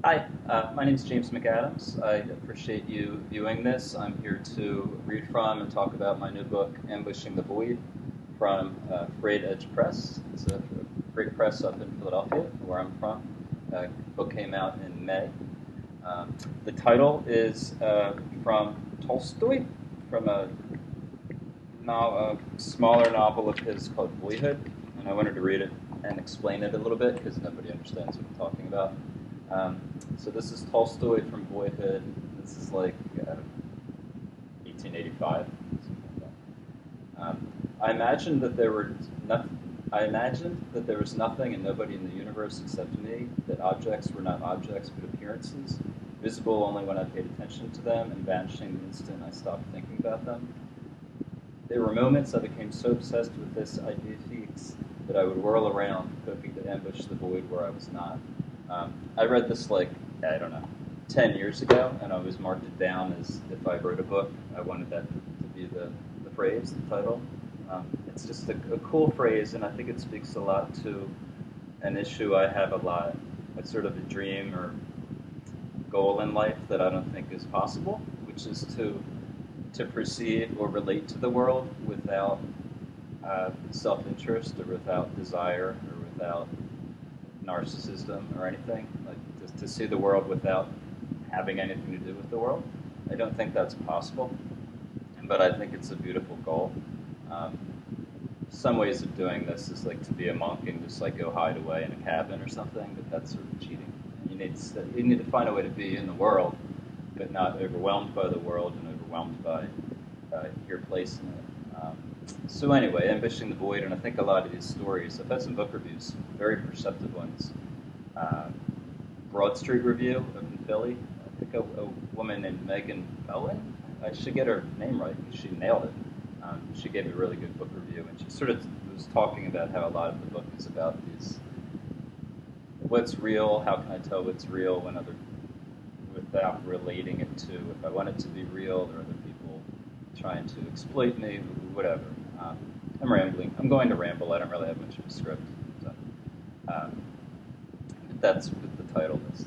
Hi, my name is James McAdams. I appreciate you viewing this. I'm here to read from and talk about my new book, Ambushing the Void, from Frayed Edge Press. It's a great press up in Philadelphia, where I'm from. The book came out in May. The title is from Tolstoy, from a smaller novel of his called Boyhood, and I wanted to read it and explain it a little bit because nobody understands what I'm talking about. So this is Tolstoy from Boyhood. This is like 1885. Something like that. I imagined that there were I imagined that there was nothing and nobody in the universe except me. That objects were not objects but appearances, visible only when I paid attention to them, and vanishing the instant I stopped thinking about them. There were moments I became so obsessed with this idea fixe that I would whirl around, hoping to ambush the void where I was not. I read this I don't know, 10 years ago, and I always marked it down as if I wrote a book, I wanted that to be the phrase, the title. It's just a cool phrase, and I think it speaks a lot to an issue I have a lot. It's sort of a dream or goal in life that I don't think is possible, which is to perceive or relate to the world without self-interest or without desire or without narcissism or anything. Like to see the world without having anything to do with the world. I don't think that's possible, but I think it's a beautiful goal. Um, some ways of doing this is like to be a monk and just like go hide away in a cabin or something, but that's sort of cheating. You need to find a way to be in the world, but not overwhelmed by the world and overwhelmed by your place in it. So anyway, Ambushing the Void, and I think a lot of these stories, I've had some book reviews, very perceptive ones. Uh, Broad Street Review up in Philly, I think a woman named Megan Bowen, I should get her name right because she nailed it. She gave a really good book review, and she sort of was talking about how a lot of the book is about what's real, how can I tell what's real without relating it to, if I want it to be real, there are other people trying to exploit me, whatever. I'm rambling. I'm going to ramble. I don't really have much of a script. So, that's what the title is.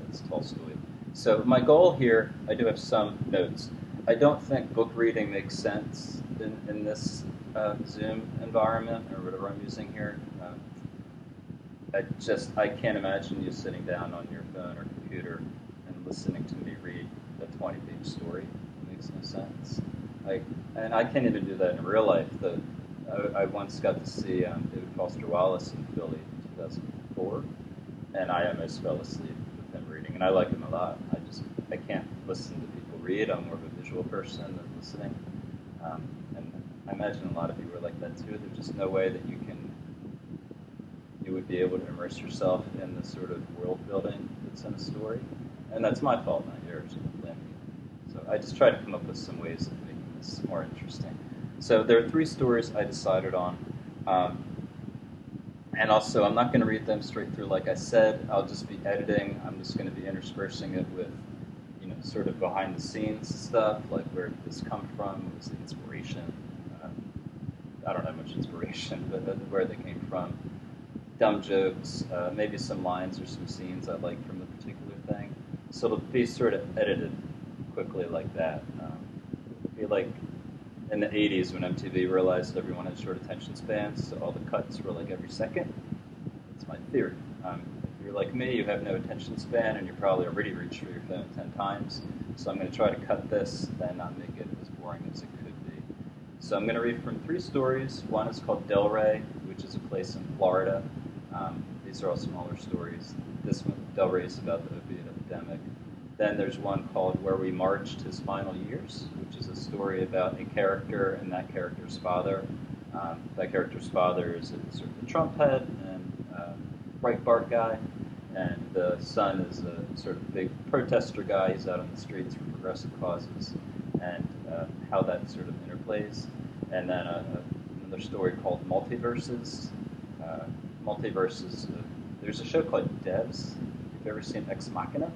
It's Tolstoy. So my goal here, I do have some notes. I don't think book reading makes sense in this Zoom environment or whatever I'm using here. I can't imagine you sitting down on your phone or computer and listening to me read a 20-page story. It makes no sense. And I can't even do that in real life. I once got to see David Foster Wallace in Philly in 2004, and I almost fell asleep with him reading. And I like him a lot. I can't listen to people read. I'm more of a visual person than listening. And I imagine a lot of people are like that too. There's just no way that you would be able to immerse yourself in the sort of world building that's in a story. And that's my fault, not yours. So I just tried to come up with some ways of making this more interesting. So there are 3 stories I decided on. And also, I'm not going to read them straight through like I said. I'll just be editing. I'm just going to be interspersing it with, sort of behind the scenes stuff, like where did this come from? What was the inspiration? I don't have much inspiration, but where they came from. Dumb jokes, maybe some lines or some scenes I like from the particular thing. So it'll be sort of edited quickly like that. It'll be like in the 80s when MTV realized everyone had short attention spans, so all the cuts were like every second. That's my theory. If you're like me, you have no attention span, and you're probably already reached for your phone 10 times. So I'm going to try to cut this and not make it as boring as it could be. So I'm going to read from 3 stories. One is called Delray, which is a place in Florida. These are all smaller stories. This one, Delray, is about the opiate epidemic. Then there's one called Where We Marched His Final Years, which is a story about a character and that character's father. That character's father is sort of a Trump head and Breitbart guy, and the son is a sort of big protester guy. He's out on the streets for progressive causes, and how that sort of interplays. And then another story called Multiverses. There's a show called Devs. If you've ever seen Ex Machina,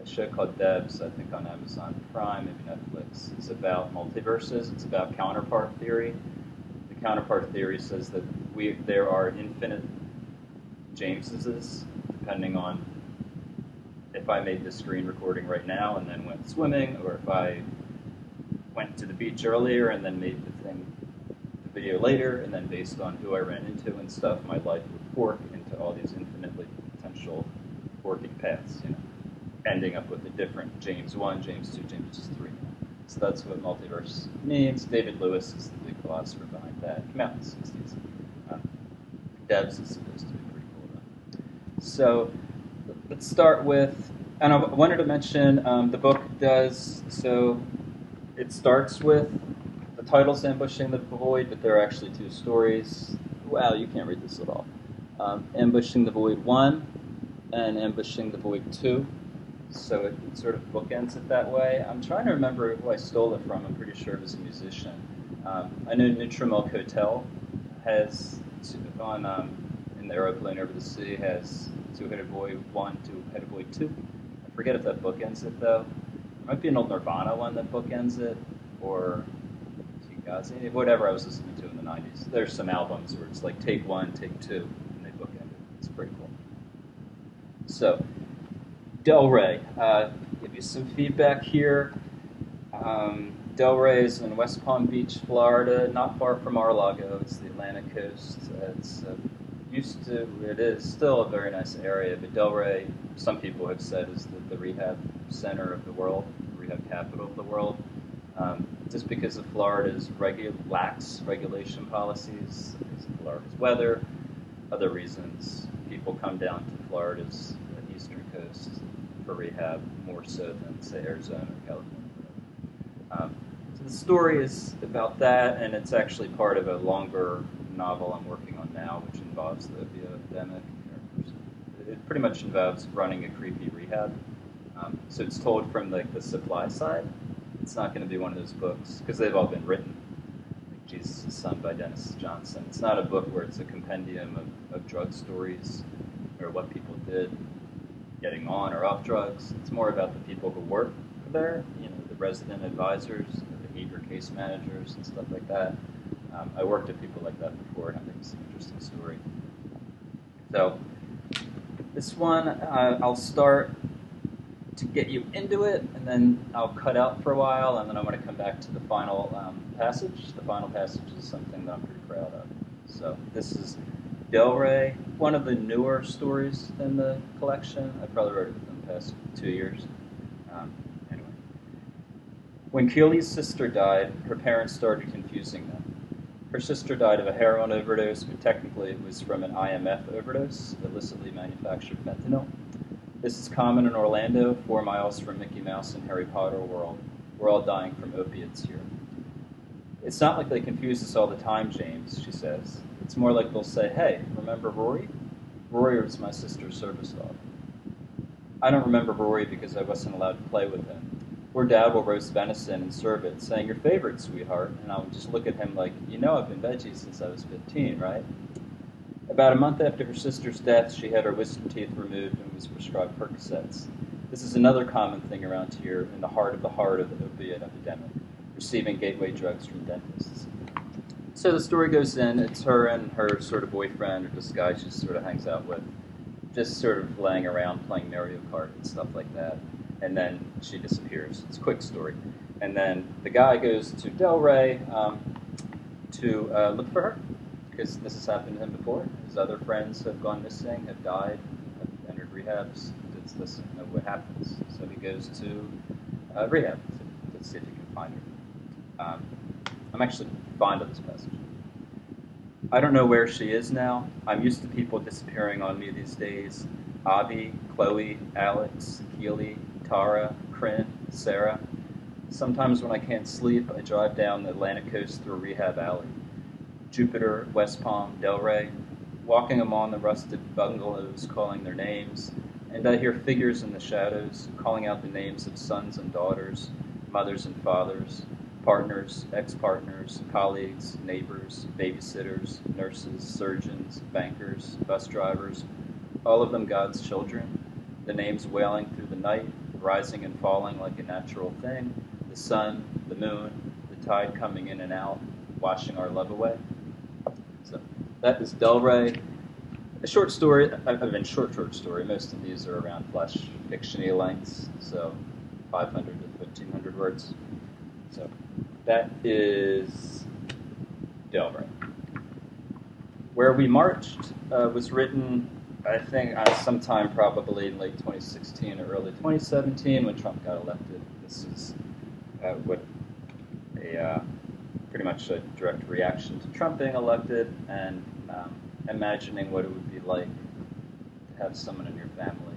a show called Devs, I think on Amazon Prime, maybe Netflix. It's about multiverses. It's about counterpart theory. The counterpart theory says that there are infinite Jameses, depending on if I made this screen recording right now and then went swimming, or if I went to the beach earlier and then made the video later, and then based on who I ran into and stuff, my life would fork into all these infinitely potential forking paths, ending up with a different James 1, James 2, James 3. So that's what multiverse means. David Lewis is the big philosopher behind that. Came out in the 60s. Devs is supposed to be pretty cool, though. So let's start with, and I wanted to mention the book does, so it starts with the title's Ambushing the Void, but there are actually two stories. Wow, you can't read this at all. Ambushing the Void 1 and Ambushing the Void 2. So it sort of bookends it that way. I'm trying to remember who I stole it from. I'm pretty sure it was a musician. I know Nutrimilk Hotel has, in the aeroplane over the sea, has Two-Headed Boy 1, Two-Headed Boy 2. I forget if that bookends it, though. There might be an old Nirvana one that bookends it, or Fugazi, whatever I was listening to in the 90s. There's some albums where it's like take 1, take 2, and they bookend it. It's pretty cool. So, Delray. Give you some feedback here. Delray is in West Palm Beach, Florida, not far from Mar-a-Lago. It's the Atlantic coast. It is still a very nice area, but Delray, some people have said, is the rehab center of the world, the rehab capital of the world. Just because of Florida's lax regulation policies, because of Florida's weather, other reasons, people come down to Florida's eastern coast for rehab more so than, say, Arizona or California. So the story is about that, and it's actually part of a longer novel I'm working on now, which involves the opioid epidemic. It pretty much involves running a creepy rehab. So it's told from the supply side. It's not going to be one of those books, because they've all been written, like Jesus' Son by Dennis Johnson. It's not a book where it's a compendium of drug stories or what people did getting on or off drugs. It's more about the people who work there, the resident advisors, the behavior case managers, and stuff like that. I worked with people like that before, and I think it's an interesting story. So this one, I'll start to get you into it, and then I'll cut out for a while, and then I want to come back to the final passage. The final passage is something that I'm pretty proud of. So this is Delray, one of the newer stories in the collection. I probably wrote it within the past 2 years. Anyway. When Keely's sister died, her parents started confusing them. Her sister died of a heroin overdose, but technically it was from an IMF overdose, illicitly manufactured fentanyl. This is common in Orlando, 4 miles from Mickey Mouse and Harry Potter world. We're all dying from opiates here. It's not like they confuse us all the time, James, she says. It's more like they'll say, hey, remember Rory? Rory was my sister's service dog. I don't remember Rory because I wasn't allowed to play with him. Or Dad will roast venison and serve it, saying, your favorite, sweetheart. And I'll just look at him like, I've been veggie since I was 15, right? About a month after her sister's death, she had her wisdom teeth removed and was prescribed Percocets. This is another common thing around here in the heart of the opiate epidemic, receiving gateway drugs from dentists. So the story goes in, it's her and her sort of boyfriend, or this guy she sort of hangs out with, just sort of laying around playing Mario Kart and stuff like that. And then she disappears. It's a quick story. And then the guy goes to Delray to look for her, because this has happened to him before. His other friends have gone missing, have died, have entered rehabs. It's listen to know what happens. So he goes to rehab to see if he can find her. I'm actually fond of this passage. I don't know where she is now. I'm used to people disappearing on me these days. Avi, Chloe, Alex, Keely, Tara, Corinne, Sarah. Sometimes when I can't sleep, I drive down the Atlantic coast through a rehab alley. Jupiter, West Palm, Delray, walking among the rusted bungalows calling their names, and I hear figures in the shadows calling out the names of sons and daughters, mothers and fathers, partners, ex-partners, colleagues, neighbors, babysitters, nurses, surgeons, bankers, bus drivers, all of them God's children, the names wailing through the night, rising and falling like a natural thing, the sun, the moon, the tide coming in and out, washing our love away. So that is Delray. A short story, I mean short story, most of these are around flash fiction-y lengths, so 500 to 1,500 words. So that is Delray. Where We Marched was written, I think, sometime probably in late 2016 or early 2017 when Trump got elected. This is pretty much a direct reaction to Trump being elected and imagining what it would be like to have someone in your family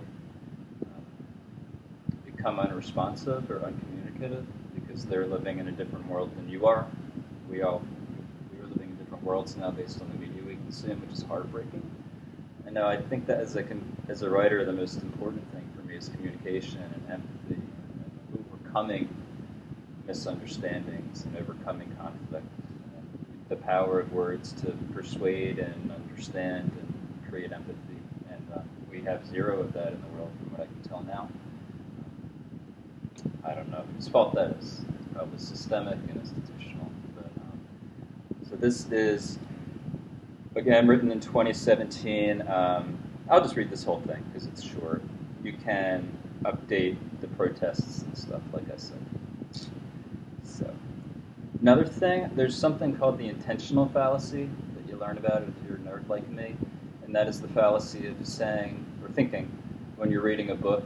become unresponsive or uncommunicative because they're living in a different world than you are. We are living in different worlds now based on the media we consume, which is heartbreaking. And I think that as a writer, the most important thing for me is communication and empathy and overcoming misunderstandings and overcoming conflict. The power of words to persuade and understand and create empathy. And we have zero of that in the world from what I can tell now. I don't know whose fault that is. It's probably systemic and institutional. But, so this is, again, written in 2017. I'll just read this whole thing because it's short. You can update the protests and stuff, like I said. So, another thing, there's something called the intentional fallacy that you learn about if you're a nerd like me, and that is the fallacy of saying or thinking when you're reading a book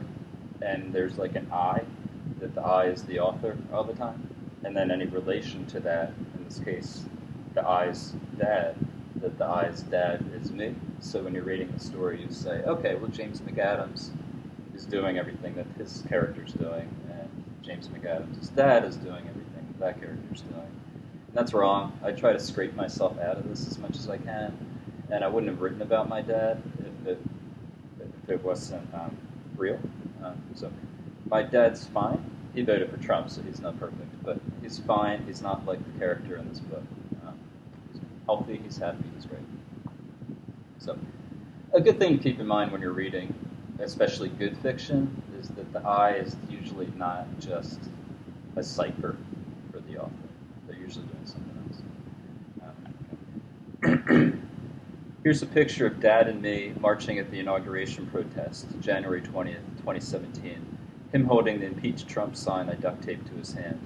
and there's like an I, that the I is the author all the time, and then any relation to that, in this case, the I's dad, that the I's dad is me. So when you're reading the story, you say, okay, well, James McAdams is doing everything that his character's doing, and James McAdams' dad is doing everything that character's doing. And that's wrong. I try to scrape myself out of this as much as I can, and I wouldn't have written about my dad if it wasn't real. So my dad's fine. He voted for Trump, so he's not perfect, but he's fine. He's not like the character in this book. He's healthy, he's happy, he's great. So a good thing to keep in mind when you're reading, especially good fiction, is that the I is usually not just a cipher for the author. They're usually doing something else. Here's a picture of Dad and me marching at the inauguration protest, January 20th, 2017. Him holding the impeach Trump sign I duct taped to his hand.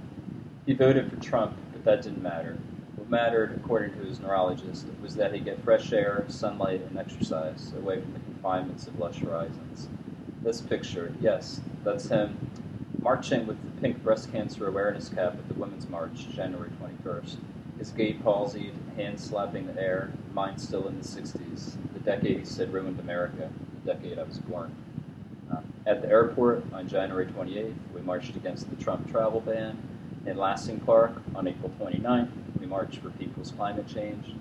He voted for Trump, but that didn't matter. What mattered, according to his neurologist, was that he'd get fresh air, sunlight, and exercise away from the confinements of lush horizons. This picture, yes, that's him marching with the pink breast cancer awareness cap at the Women's March, January 21st. His gait palsied, hands slapping the air, mind still in the 60s, the decade he said ruined America, the decade I was born. At the airport on January 28th, we marched against the Trump travel ban. In Lansing Park on April 29th, we marched for people's climate change.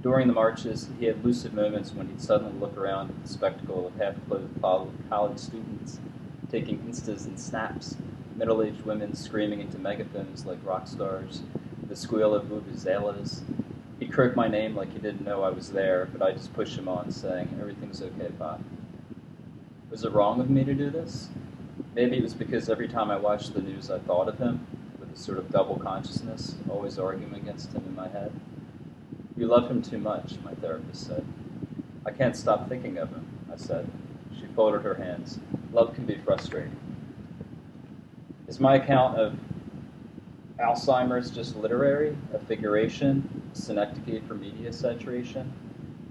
During the marches, he had lucid moments when he'd suddenly look around at the spectacle of half-clothed college students taking instas and snaps, middle-aged women screaming into megaphones like rock stars, the squeal of vuvuzelas. He'd croak my name like he didn't know I was there, but I'd just push him on, saying, "Everything's okay, Pop." Was it wrong of me to do this? Maybe it was because every time I watched the news I thought of him, with a sort of double consciousness, always arguing against him in my head. You love him too much, my therapist said. I can't stop thinking of him, I said. She folded her hands. Love can be frustrating. Is my account of Alzheimer's just literary, a figuration, a synecdoche for media saturation?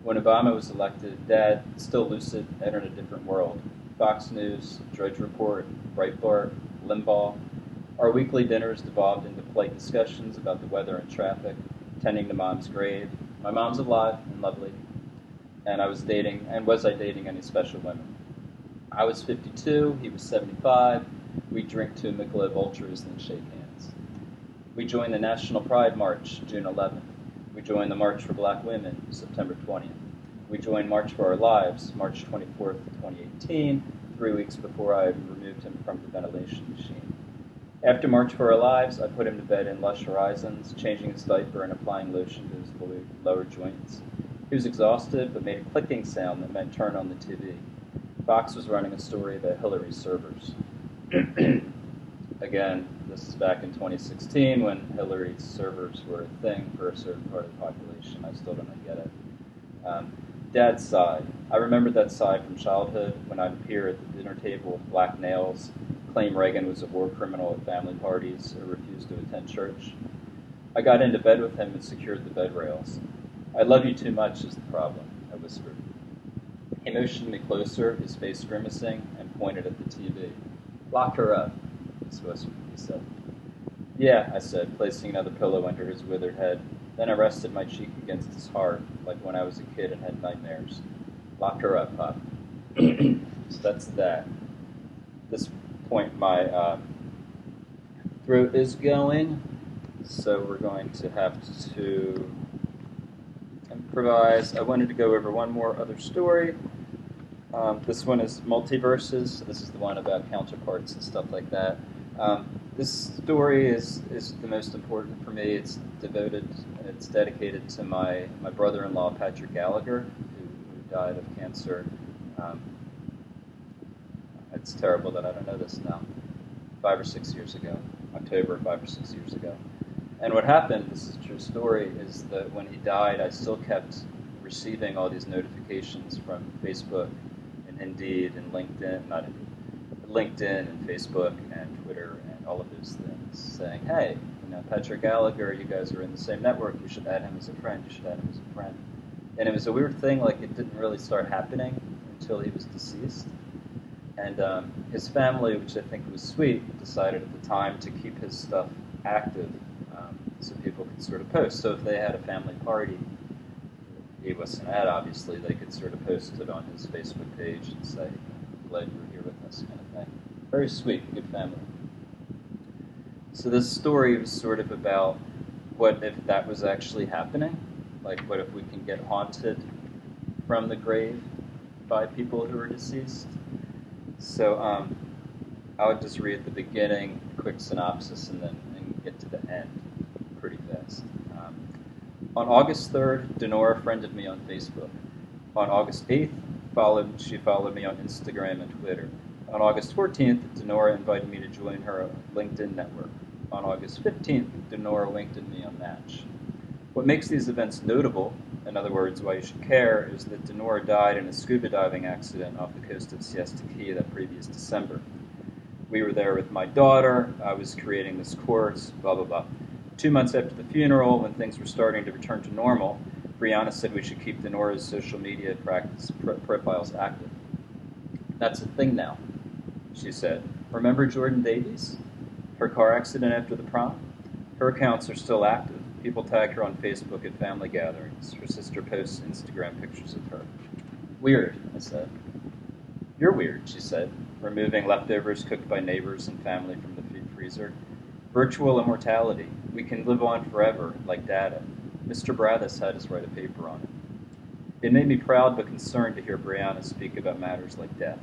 When Obama was elected, Dad, still lucid, entered a different world. Fox News, Drudge Report, Breitbart, Limbaugh. Our weekly dinners devolved into polite discussions about the weather and traffic, tending to Mom's grave. My mom's alive and lovely, and was I dating any special women? I was 52, he was 75. We'd drink two Michelob Ultras and shake hands. We joined the National Pride March, June 11th. We joined the March for Black Women, September 20th. We joined March for Our Lives, March 24th, 2018, 3 weeks before I removed him from the ventilation machine. After March for Our Lives, I put him to bed in lush horizons, changing his diaper and applying lotion to his lower joints. He was exhausted, but made a clicking sound that meant turn on the TV. Fox was running a story about Hillary's servers. Again, this is back in 2016 when Hillary's servers were a thing for a certain part of the population. I still don't get it. Dad's side. I remembered that side from childhood when I'd appear at the dinner table with black nails, claim Reagan was a war criminal at family parties, or refuse to attend church. I got into bed with him and secured the bed rails. I love you too much is the problem, I whispered. He motioned me closer, his face grimacing, and pointed at the TV. Lock her up, he said. Yeah, I said, placing another pillow under his withered head. Then I rested my cheek against his heart, like when I was a kid and had nightmares. Lock her up, Pop. So that's that. At this point, my throat is going, so we're going to have to improvise. I wanted to go over one more other story. This one is multiverses. This is the one about counterparts and stuff like that. This story is the most important for me. It's dedicated to my brother-in-law, Patrick Gallagher, who died of cancer. It's terrible that I don't know this now. 5 or 6 years ago. October, 5 or 6 years ago. And what happened, this is a true story, is that when he died, I still kept receiving all these notifications from Facebook and Indeed and LinkedIn, LinkedIn and Facebook and Twitter and all of those things, saying, hey, Patrick Gallagher, you guys are in the same network, you should add him as a friend, you should add him as a friend. And it was a weird thing, like it didn't really start happening until he was deceased. And his family, which I think was sweet, decided at the time to keep his stuff active so people could sort of post. So if they had a family party, he wasn't at, obviously, they could sort of post it on his Facebook page and say, glad you were here with us, kind of thing. Very sweet, good family. So this story was sort of about what if that was actually happening? Like, what if we can get haunted from the grave by people who are deceased? So I would just read the beginning, quick synopsis, and then get to the end pretty fast. On August 3rd, Denora friended me on Facebook. On August 8th, she followed me on Instagram and Twitter. On August 14th, Denora invited me to join her LinkedIn network. On August 15th, Denora winked at me on Match. What makes these events notable, in other words, why you should care, is that Denora died in a scuba diving accident off the coast of Siesta Key that previous December. We were there with my daughter, I was creating this course, blah, blah, blah. 2 months after the funeral, when things were starting to return to normal, Brianna said we should keep Denora's social media profiles active. That's a thing now, she said. Remember Jordan Davies? Her car accident after the prom? Her accounts are still active. People tag her on Facebook at family gatherings. Her sister posts Instagram pictures of her. Weird, I said. You're weird, she said, removing leftovers cooked by neighbors and family from the freezer. Virtual immortality. We can live on forever, like data. Mr. Brathis had us write a paper on it. It made me proud but concerned to hear Brianna speak about matters like death.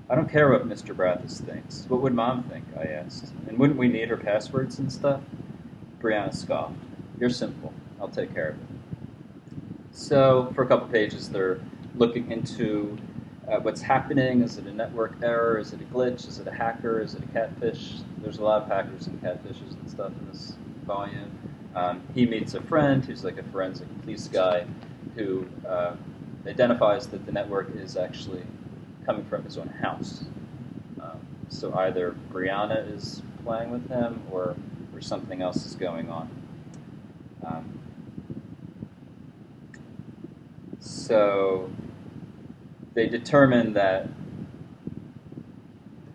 I don't care what Mr. Brathis thinks. What would Mom think? I asked. And wouldn't we need her passwords and stuff? Brianna scoffed. You're simple. I'll take care of it. So, for a couple pages, they're looking into what's happening. Is it a network error? Is it a glitch? Is it a hacker? Is it a catfish? There's a lot of hackers and catfishes and stuff in this volume. He meets a friend who's like a forensic police guy who identifies that the network is actually coming from his own house. So either Brianna is playing with him or something else is going on. So they determine that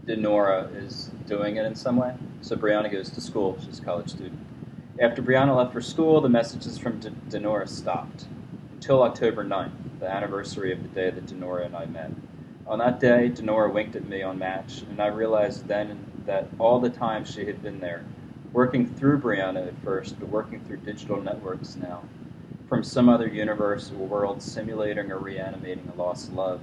Denora is doing it in some way. So Brianna goes to school. She's a college student. After Brianna left for school, the messages from Denora stopped until October 9th, the anniversary of the day that Denora and I met. On that day, Denora winked at me on Match, and I realized then that all the time she had been there, working through Brianna at first, but working through digital networks now, from some other universe or world simulating or reanimating a lost love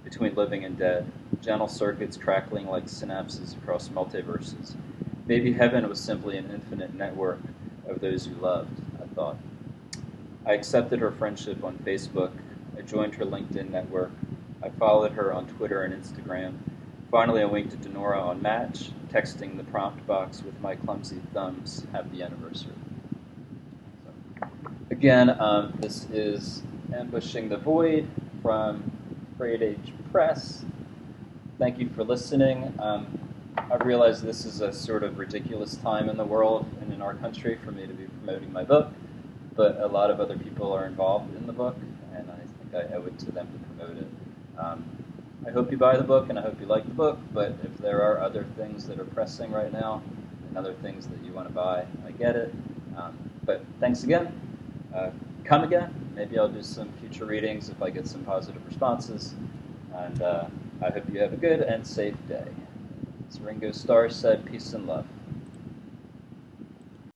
between living and dead, gentle circuits crackling like synapses across multiverses. Maybe heaven was simply an infinite network of those who loved, I thought. I accepted her friendship on Facebook. I joined her LinkedIn network. I followed her on Twitter and Instagram. Finally, I winked at Denora on Match, texting the prompt box with my clumsy thumbs, happy anniversary. So, again, this is Ambushing the Void. from Great Age Press. Thank you for listening. I realize this is a sort of ridiculous time in the world and in our country for me to be promoting my book, but a lot of other people are involved in the book, and I think I owe it to them to promote it. I hope you buy the book, and I hope you like the book, but if there are other things that are pressing right now and other things that you want to buy, I get it. But thanks again. Come again. Maybe I'll do some future readings if I get some positive responses. And I hope you have a good and safe day. As Ringo Starr said, peace and love.